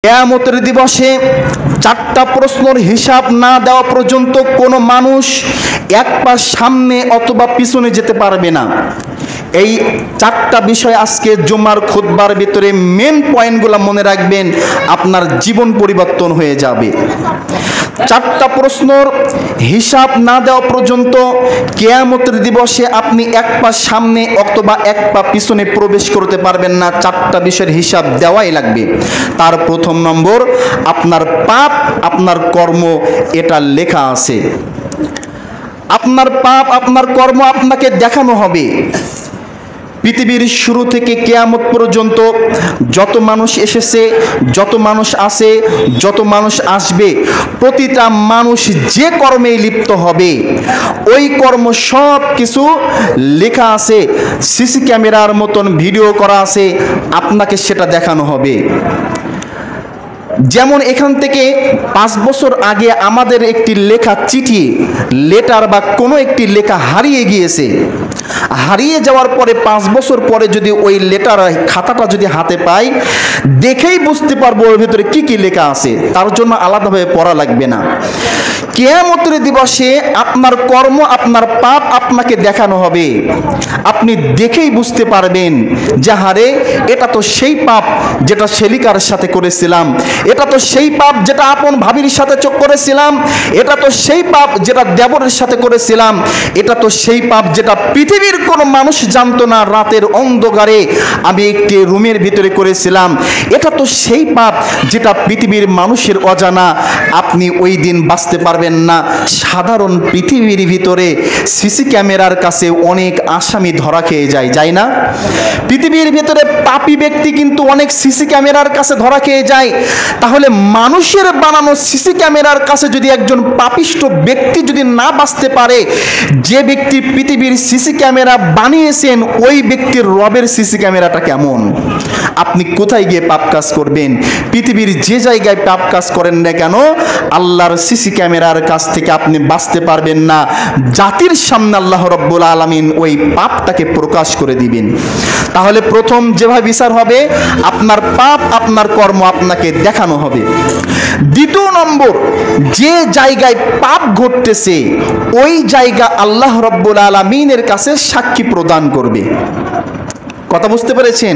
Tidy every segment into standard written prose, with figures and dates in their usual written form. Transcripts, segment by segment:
কিয়ামতের দিবসে চারটা প্রশ্নের হিসাব না দেওয়া পর্যন্ত কোনো মানুষ এক পা সামনে অথবা পিছনে যেতে পারবে না। এই চারটা বিষয় আজকে জুমার খুতবার ভিতরে মেন পয়েন্টগুলো মনে রাখবেন, আপনার জীবন পরিবর্তন হয়ে যাবে। চারটা প্রশ্নের হিসাব না দেওয়া পর্যন্ত কিয়ামতের দিবসে আপনি এক পা সামনে অথবা এক পা পিছনে প্রবেশ করতে পারবেন না। চারটা বিষয়ের হিসাব দেওয়াই লাগবে। তার প্রথম নম্বর, আপনার পাপ আপনার কর্ম, এটা লেখা আছে। আপনার পাপ আপনার কর্ম আপনাকে দেখানো হবে। পৃথিবীর শুরু থেকে কিয়ামত পর্যন্ত যত মানুষ এসেছে, যত মানুষ আছে, যত মানুষ আসবে, প্রতিটা মানুষ যে কর্মে লিপ্ত হবে ওই কর্ম সব কিছু লেখা আছে, সিসি ক্যামেরার মতন ভিডিও করা আছে, আপনাকে সেটা দেখানো হবে। যেমন এখান থেকে 5 বছর আগে আমাদের একটি লেখা চিঠি, লেটার বা কোনো একটি লেখা হারিয়ে গিয়েছে। হারিয়ে যাওয়ার পরে 5 বছর পরে যদি ওই লেটার খাতাটা যদি হাতে পাই, দেখেই বুঝতে পারবো ওর ভিতরে কি কি লেখা আছে। তার জন্য আলাদাভাবে পড়া লাগবে না। কিয়ামতের দিবসে আপনার কর্ম আপনার পাপ আপনাকে দেখানো হবে। আপনি দেখেই বুঝতে পারবেন যে হারে এটা তো সেই পাপ যেটা শেলিকার সাথে করেছিলাম, এটা তো সেই পাপ যেটা আপন ভাবির সাথে চোখ করেছিলাম, এটা তো সেই পাপ যেটা দেবরের সাথে করেছিলাম, এটা তো সেই পাপ যেটা পৃথিবীর কোনো মানুষ জানতো না, রাতের অন্ধকারে আমি একটি রুমের ভিতরে করেছিলাম, এটা তো সেই পাপ যেটা পৃথিবীর মানুষের অজানা। আপনি ওই দিন বাঁচতে পারবেন না। সাধারণ পৃথিবীর ভিতরে সিসি ক্যামেরার কাছে অনেক আসামি ধরা খেয়ে যায় না? পৃথিবীর ভিতরে পাপী ব্যক্তি কিন্তু অনেক সিসি ক্যামেরার কাছে ধরা খেয়ে যায়। তাহলে মানুষের বানানো সিসি ক্যামেরার কাছে যদি একজন পাপিষ্ট ব্যক্তি যদি না বাঁচতে পারে, যে ব্যক্তি পৃথিবীর সিসি ক্যামেরা বানিয়েছেন ওই ব্যক্তির রবের সিসি ক্যামেরাটা কেমন? আপনি কোথায় গিয়ে পাপ কাজ করবেন? পৃথিবীর যে জায়গায় পাপ কাজ করেন না কেন, আল্লাহর সিসি ক্যামেরার কাছ থেকে আপনি বাঁচতে পারবেন না। জাতির সামনে আল্লাহ রব্বুল আলামিন ওই পাপটাকে প্রকাশ করে দিবেন। তাহলে প্রথম যেভাবে বিচার হবে, আপনার পাপ আপনার কর্ম আপনাকে দেখানো হবে। দ্বিতীয় নম্বর, যে জায়গায় পাপ ঘটতেছে ওই জায়গা আল্লাহ রব্বুল আলামিনের কাছে সাক্ষী প্রদান করবে। কথা বুঝতে পেরেছেন?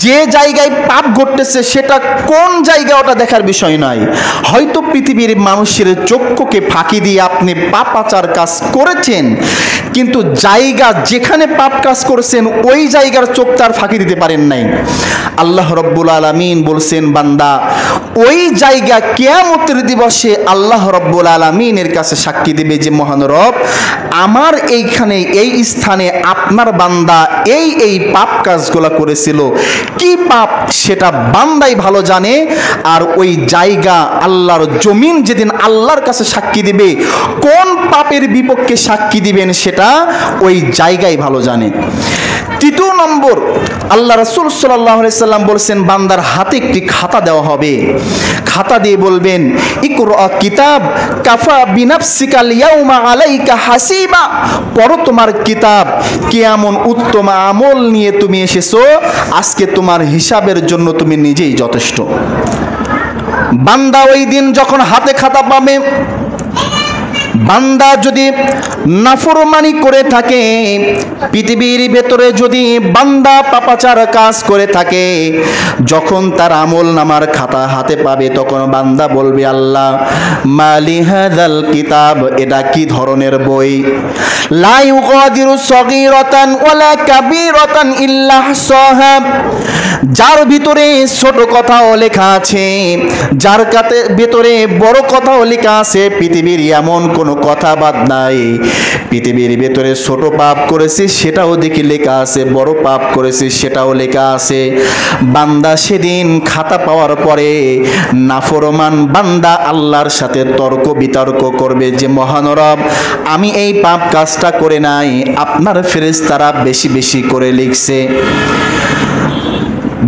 যে জায়গায় পাপ ঘটতেছে সেটা কোন জায়গা ওটা দেখার বিষয় নয়। হয়তো পৃথিবীর মানুষের চক্ষুকে ফাঁকি দিয়ে আপনি পাপাচার কাজ করেছেন, কিন্তু জায়গা যেখানে পাপ কাজ করেছেন ওই জায়গার চোখ তার ফাঁকি দিতে পারেন নাই। আল্লাহ রব্বুল আলামিন বলছেন, বান্দা ওই জায়গা কিয়ামতের দিবসে আল্লাহ রব্বুল আলামিনের কাছে সাক্ষী দেবে যে মহান রব, আমার এইখানে এই স্থানে আপনার বান্দা এই এই পাপ কাজগুলো করেছিল। কি পাপ সেটা বান্দাই ভালো জানে। আর ওই জায়গা আল্লাহর জমিন যেদিন আল্লাহর কাছে সাক্ষী দিবে, কোন পাপের বিপক্ষে সাক্ষী দিবেন সেটা ওই জায়গায় ভালো জানে। তৃতীয় নম্বর, আল্লাহ রাসূল সাল্লাল্লাহু আলাইহি সাল্লাম বলেছেন, বান্দার হাতে একটি খাতা দেওয়া হবে। খাতা দিয়ে বলবেন, ইকরা কিতাব কাফা বিনাফসিকাল ইয়াউমা আলাইকা হাসিবা। পড়ো তোমার কিতাব, কি এমন উত্তম আমল নিয়ে তুমি এসেছো, আজকে তোমার হিসাবের জন্য তুমি নিজেই যথেষ্ট। বান্দা ওই দিন যখন হাতে খাতা পাবে, বান্দা যদি নাফরমানি করে থাকে, পৃথিবীর ভেতরে যদি বান্দা পাপাচার কাজ করে থাকে, যখন তার আমল নামার খাতা হাতে পাবে তখন বান্দা বলবে, আল্লাহ মালি হাযাল কিতাব, এটা কি ধরনের বই? লা ইউগাদিরু সগীরাতান ওয়ালা কাবীরাতান ইল্লা আহসাহা। যার ভিতরে ছোট কথাও লেখা আছে, যার ভিতরে বড় কথাও লেখা আছে। পৃথিবীর এমন কোনো কথা বাদ নাই। পৃথিবীর ভেতরে ছোট পাপ করেছে সেটাও দেখি লেখা আছে, বড় পাপ করেছে সেটাও লেখা আছে। বান্দা সেদিন খাতা পাওয়ার পরে নাফরমান বান্দা আল্লাহর সাথে তর্ক বিতর্ক করবে যে মহান রব, আমি এই পাপ কাজটা করে নাই, আপনার ফেরেশতারা বেশি বেশি করে লিখছে।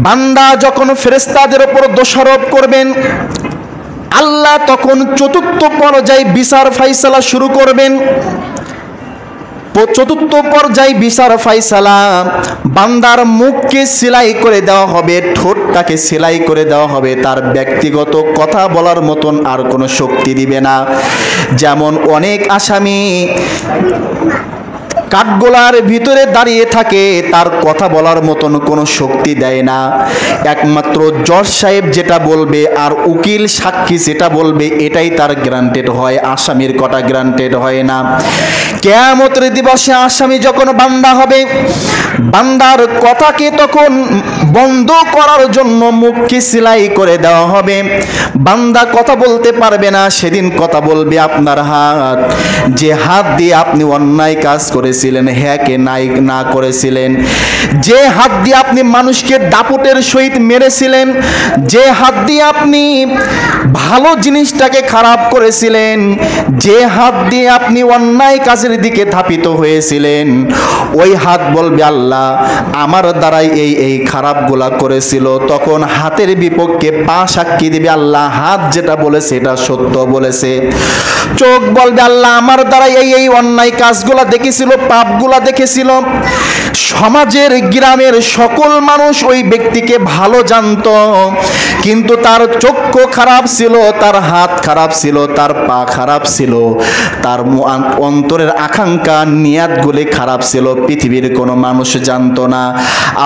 বান্দা যখন ফেরেশতাদের উপর দোষারোপ করবেন, আল্লাহ তখন চতুর্থ পর্যায়ে বিচার ফাইসালা শুরু করবেন। চতুর্থ পর্যায়ে বিচার ফাইসালা, বান্দার মুখকে সেলাই করে দেওয়া হবে, ঠোঁটটাকে সেলাই করে দেওয়া হবে, তার ব্যক্তিগত কথা বলার মতন আর কোনো শক্তি দিবে না। যেমন অনেক আসামি কাঠগোলার ভিতরে দাঁড়িয়ে থাকে, তার কথা বলার মতন কোনো শক্তি দেয় না। একমাত্র জজ সাহেব যেটা বলবে আর উকিল সাক্ষী যেটা বলবে এটাই তার গ্রান্টেড হয়, আসামির কথা গ্রান্টেড হয় না। কিয়ামতের দিবসে আসামি যখন বান্দা হবে, বান্দার কথাকে তখন বন্ধ করার জন্য মুখকে সেলাই করে দেওয়া হবে। বান্দা কথা বলতে পারবে না। সেদিন কথা বলবে আপনার হাত, যে হাত দিয়ে আপনি অন্যায় কাজ করেছিলেন, হ্যাঁ কে নাই না করেছিলেন, যে হাত দিয়ে আপনি মানুষকে দাপটের সহিত মেরেছিলেন, যে হাত দিয়ে আপনি ভালো জিনিসটাকে খারাপ করেছিলেন, যে হাত দিয়ে আপনি অন্যায় কাজের দিকে ধাপিত হয়েছিলেন, ওই হাত বলবে আল্লাহ আমার দ্বারাই এই খারাপগুলা করেছিল। তখন হাতের বিপক্ষে পা সাক্ষী দিবে আল্লাহ হাত যেটা বলেছে এটা সত্য বলেছে। চোখ বলবে আল্লাহ আমার দ্বারাই এই অন্যায় কাজগুলা দেখেছিল, পাপগুলা দেখেছিল। সমাজের গ্রামের সকল মানুষ ওই ব্যক্তিকে ভালো জানতো, কিন্তু তার চক্ষু খারাপ ছিল, তার হাত খারাপ ছিল, তার পা খারাপ ছিল, তার অন্তরের আকাঙ্ক্ষা নিয়াতগুলি খারাপ ছিল, পৃথিবীর কোনো মানুষ জানতো না।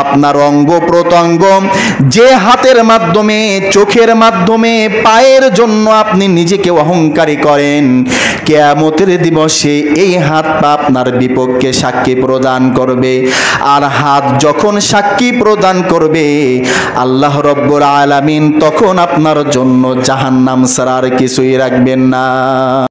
আপনার অঙ্গ প্রত্যঙ্গ যে হাতের মাধ্যমে, চোখের মাধ্যমে, পায়ের জন্য আপনি নিজেকে অহংকারী করেন, কিয়ামতের দিবসে এই হাত পা আপনার বিপক্ষে সাক্ষী প্রদান করবে। আর হাত যখন সাক্ষী প্রদান করবে আল্লাহ রব্বুল আলামিন তখন আপনার জন্য জাহান্নাম ছাড়া আর কিছুই রাখবেন না।